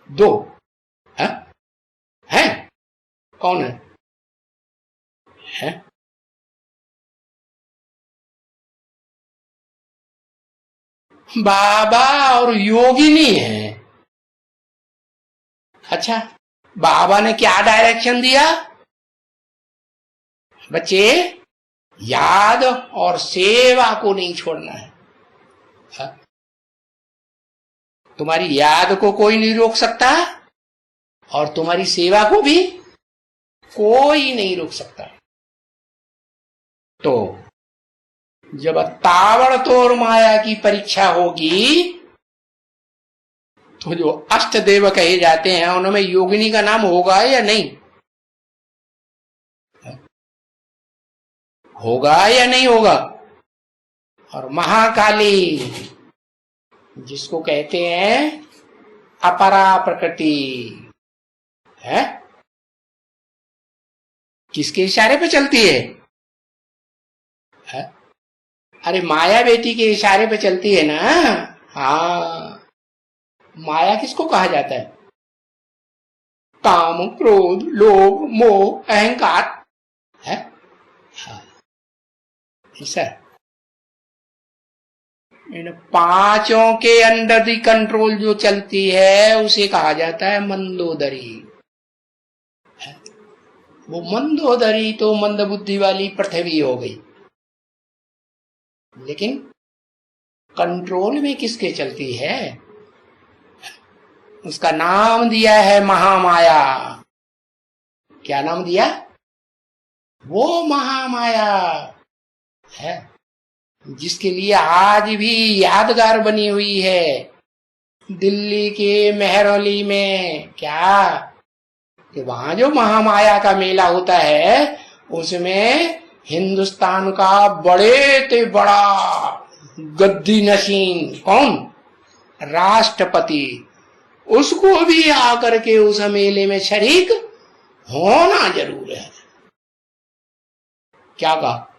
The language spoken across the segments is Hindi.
दो है? कौन है? बाबा और योगिनी है। अच्छा, बाबा ने क्या डायरेक्शन दिया? बच्चे, याद और सेवा को नहीं छोड़ना है। तुम्हारी याद को कोई नहीं रोक सकता और तुम्हारी सेवा को भी कोई नहीं रोक सकता। तो जब ताबड़तोड़ माया की परीक्षा होगी तो जो अष्ट देव कहे जाते हैं उनमें योगिनी का नाम होगा या नहीं? होगा या नहीं होगा? और महाकाली, जिसको कहते हैं अपरा प्रकृति, है, किसके इशारे पे चलती है? अरे माया बेटी के इशारे पे चलती है ना। हाँ, माया किसको कहा जाता है? काम, क्रोध, लोभ, मोह, अहंकार, है? हाँ, ऐसा इन पांचों के अंडर दी कंट्रोल जो चलती है उसे कहा जाता है मंदोदरी। वो मंदोदरी तो मंदबुद्धि वाली पृथ्वी हो गई, लेकिन कंट्रोल में किसके चलती है? उसका नाम दिया है महामाया। क्या नाम दिया? वो महामाया है जिसके लिए आज भी यादगार बनी हुई है। दिल्ली के मेहरौली में क्या कि वहां जो महामाया का मेला होता है उसमें हिंदुस्तान का बड़े ते बड़ा गद्दी नशीन कौन? राष्ट्रपति, उसको भी आकर के उस मेले में शरीक होना जरूर है। क्या कहा?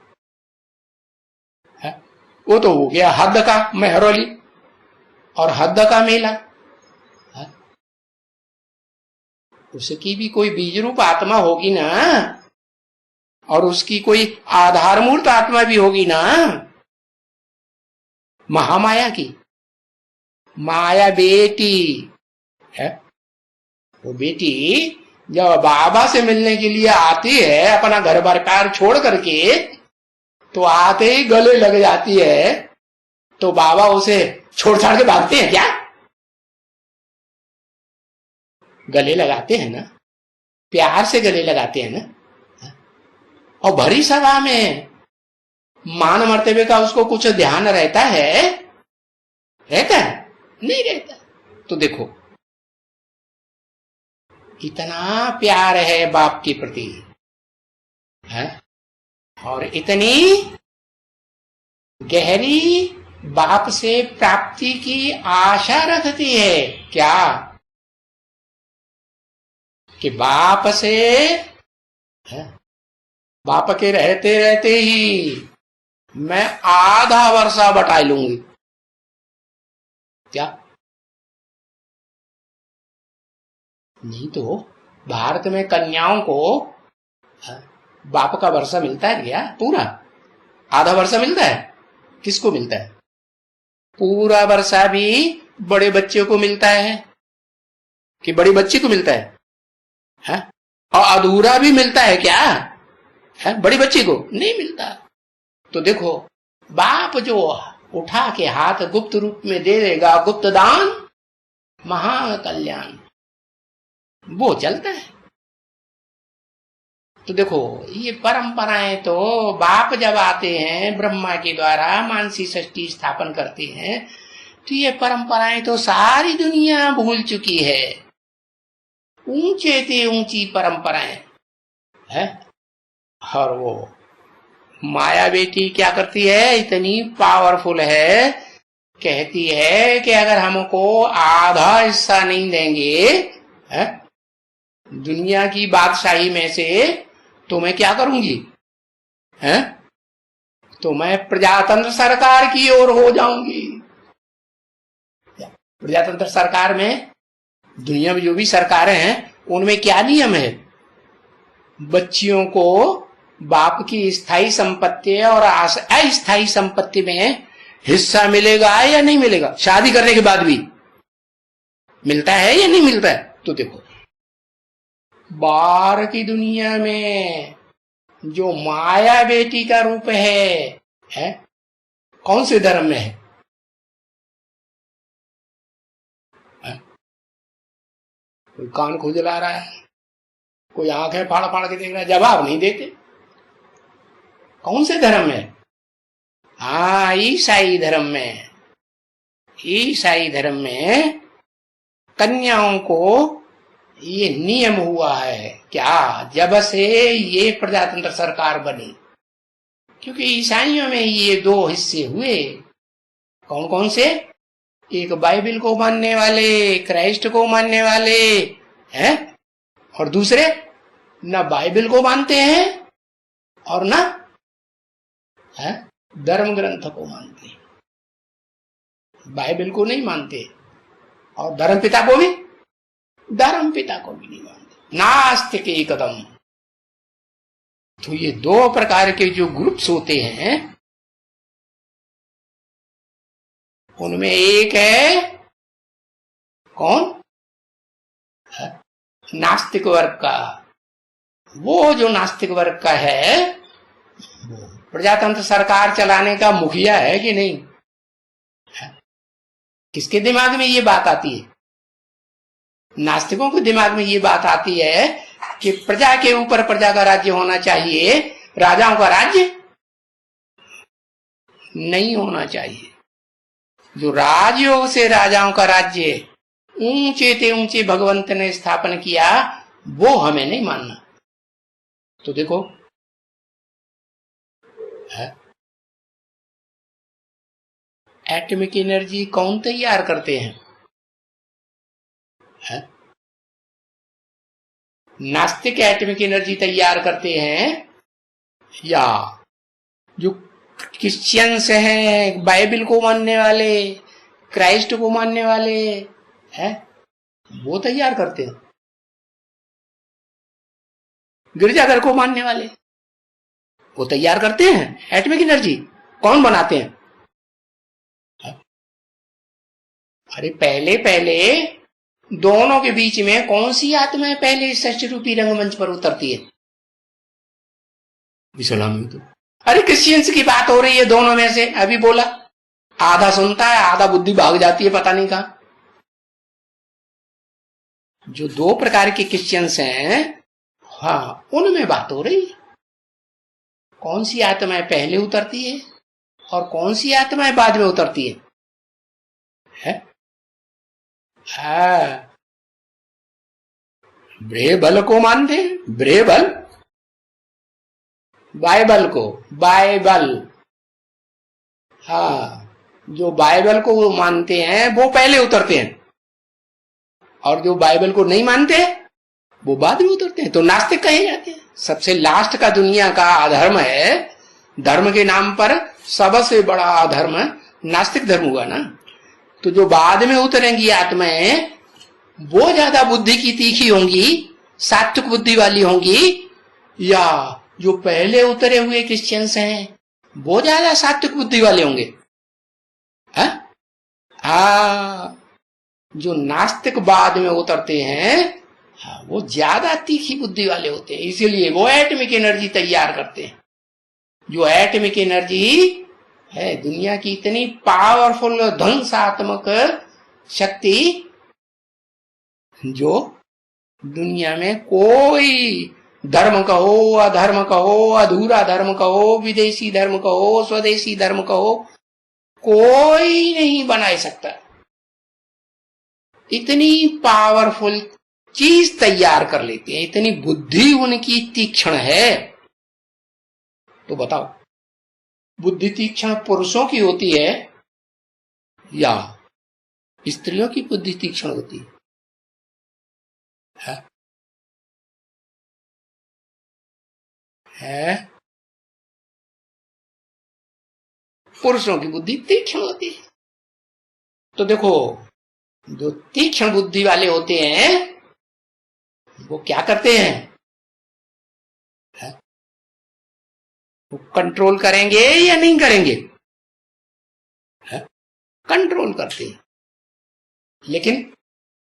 वो तो हो गया हद का मेहरौली और हद का मेला। उसकी भी कोई बीज रूप आत्मा होगी ना, और उसकी कोई आधारमूर्त आत्मा भी होगी ना, महामाया की। माया बेटी है, वो बेटी जब बाबा से मिलने के लिए आती है अपना घर बार कार छोड़ करके, तो आते ही गले लग जाती है, तो बाबा उसे छोड़ छाड़ के भागते हैं क्या? गले लगाते हैं ना, प्यार से गले लगाते हैं ना। और भरी सभा में मान मर्तबे का उसको कुछ ध्यान रहता है? रहता है? नहीं रहता। तो देखो इतना प्यार है बाप के प्रति, है, और इतनी गहरी बाप से प्राप्ति की आशा रखती है। क्या कि बाप से, है, बाप के रहते रहते ही मैं आधा वर्षा बटा लूंगी। क्या? नहीं तो भारत में कन्याओं को बाप का वर्षा मिलता है क्या? पूरा आधा वर्षा मिलता है? किसको मिलता है? पूरा वर्षा भी बड़े बच्चे को मिलता है कि बड़ी बच्ची को मिलता है? और अधूरा भी मिलता है क्या? है, बड़ी बच्ची को नहीं मिलता। तो देखो बाप जो उठा के हाथ गुप्त रूप में दे देगा, गुप्त दान महाकल्याण, वो चलता है। तो देखो ये परंपराएं तो बाप जब आते हैं ब्रह्मा के द्वारा मानसी सृष्टि स्थापन करते हैं, तो ये परंपराएं तो सारी दुनिया भूल चुकी है। ऊंचे से ऊंची परंपराएं है। और वो माया बेटी क्या करती है? इतनी पावरफुल है, कहती है कि अगर हमको आधा हिस्सा नहीं देंगे है दुनिया की बादशाही में से, तो मैं क्या करूंगी? हैं? तो मैं प्रजातंत्र सरकार की ओर हो जाऊंगी। प्रजातंत्र सरकार में दुनिया में जो भी सरकारें हैं उनमें क्या नियम है? बच्चियों को बाप की स्थायी संपत्ति और अस्थायी संपत्ति में हिस्सा मिलेगा या नहीं मिलेगा? शादी करने के बाद भी मिलता है या नहीं मिलता है? तो देखो, बाहर की दुनिया में जो माया बेटी का रूप है कौन से धर्म में है? कोई कान खुजला रहा है, कोई आंखें फाड़ फाड़ के देख रहा है, जवाब नहीं देते। कौन से धर्म में? हाँ, ईसाई धर्म में। ईसाई धर्म में कन्याओं को ये नियम हुआ है क्या, जब से ये प्रजातंत्र सरकार बनी, क्योंकि ईसाइयों में ये दो हिस्से हुए। कौन कौन से? एक बाइबल को मानने वाले, क्राइस्ट को मानने वाले हैं, और दूसरे ना बाइबल को मानते हैं और ना धर्म ग्रंथ को मानते हैं। बाइबल को नहीं मानते और धर्म पिता को भी नहीं मानते, नास्तिक एकदम। तो ये दो प्रकार के जो ग्रुप्स होते हैं, उनमें एक है कौन? नास्तिक वर्ग का। वो जो नास्तिक वर्ग का है, प्रजातंत्र सरकार चलाने का मुखिया है कि नहीं? किसके दिमाग में ये बात आती है? नास्तिकों के दिमाग में ये बात आती है कि प्रजा के ऊपर प्रजा का राज्य होना चाहिए, राजाओं का राज्य नहीं होना चाहिए। जो राजयोग से राजाओं का राज्य ऊंचे ते ऊंचे भगवंत ने स्थापन किया, वो हमें नहीं मानना। तो देखो, एटॉमिक एनर्जी कौन तैयार करते हैं? नास्तिक एटॉमिक एनर्जी तैयार करते हैं, या जो क्रिश्चियंस हैं, बाइबल को मानने वाले, क्राइस्ट को मानने वाले हैं, वो तैयार करते हैं। गिरजाघर को मानने वाले वो तैयार करते हैं एटॉमिक एनर्जी। कौन बनाते हैं? अरे पहले दोनों के बीच में कौन सी आत्मा पहले सृष्टि रूपी रंगमंच पर उतरती है? इस्लामी। तो अरे क्रिश्चियंस की बात हो रही है, दोनों में से अभी बोला। आधा सुनता है, आधा बुद्धि भाग जाती है पता नहीं कहां। जो दो प्रकार के क्रिश्चियंस हैं, हाँ, उनमें बात हो रही है। कौन सी आत्माएं पहले उतरती है और कौन सी आत्माएं बाद में उतरती है? ब्रेबल को मानते हैं, ब्रेबल, बाइबल को, बाइबल, हाँ, जो बाइबल को मानते हैं वो पहले उतरते हैं, और जो बाइबल को नहीं मानते वो बाद में उतरते हैं। तो नास्तिक कहे जाते हैं। सबसे लास्ट का दुनिया का अधर्म है, धर्म के नाम पर सबसे बड़ा अधर्म नास्तिक धर्म हुआ ना। तो जो बाद में उतरेंगी आत्माएं, वो ज्यादा बुद्धि की तीखी होंगी, सात्विक बुद्धि वाली होंगी, या जो पहले उतरे हुए क्रिश्चियंस हैं वो ज्यादा सात्विक बुद्धि वाले होंगे? जो नास्तिक बाद में उतरते हैं, वो ज्यादा तीखी बुद्धि वाले होते हैं, इसीलिए वो एटॉमिक एनर्जी तैयार करते हैं। जो एटॉमिक एनर्जी है दुनिया की इतनी पावरफुल ध्वंसात्मक शक्ति, जो दुनिया में कोई धर्म कहो, अधर्म कहो, अधूरा धर्म कहो, विदेशी धर्म कहो, स्वदेशी धर्म कहो, कोई नहीं बना सकता। इतनी पावरफुल चीज तैयार कर लेते हैं, इतनी बुद्धि उनकी तीक्ष्ण है। तो बताओ, बुद्धि तीक्ष्ण पुरुषों की होती है या स्त्रियों की बुद्धि तीक्ष्ण होती है? पुरुषों की बुद्धि तीक्ष्ण होती है। तो देखो, जो तीक्ष्ण बुद्धि वाले होते हैं वो क्या करते हैं, वो कंट्रोल करेंगे या नहीं करेंगे, कंट्रोल करते हैं। लेकिन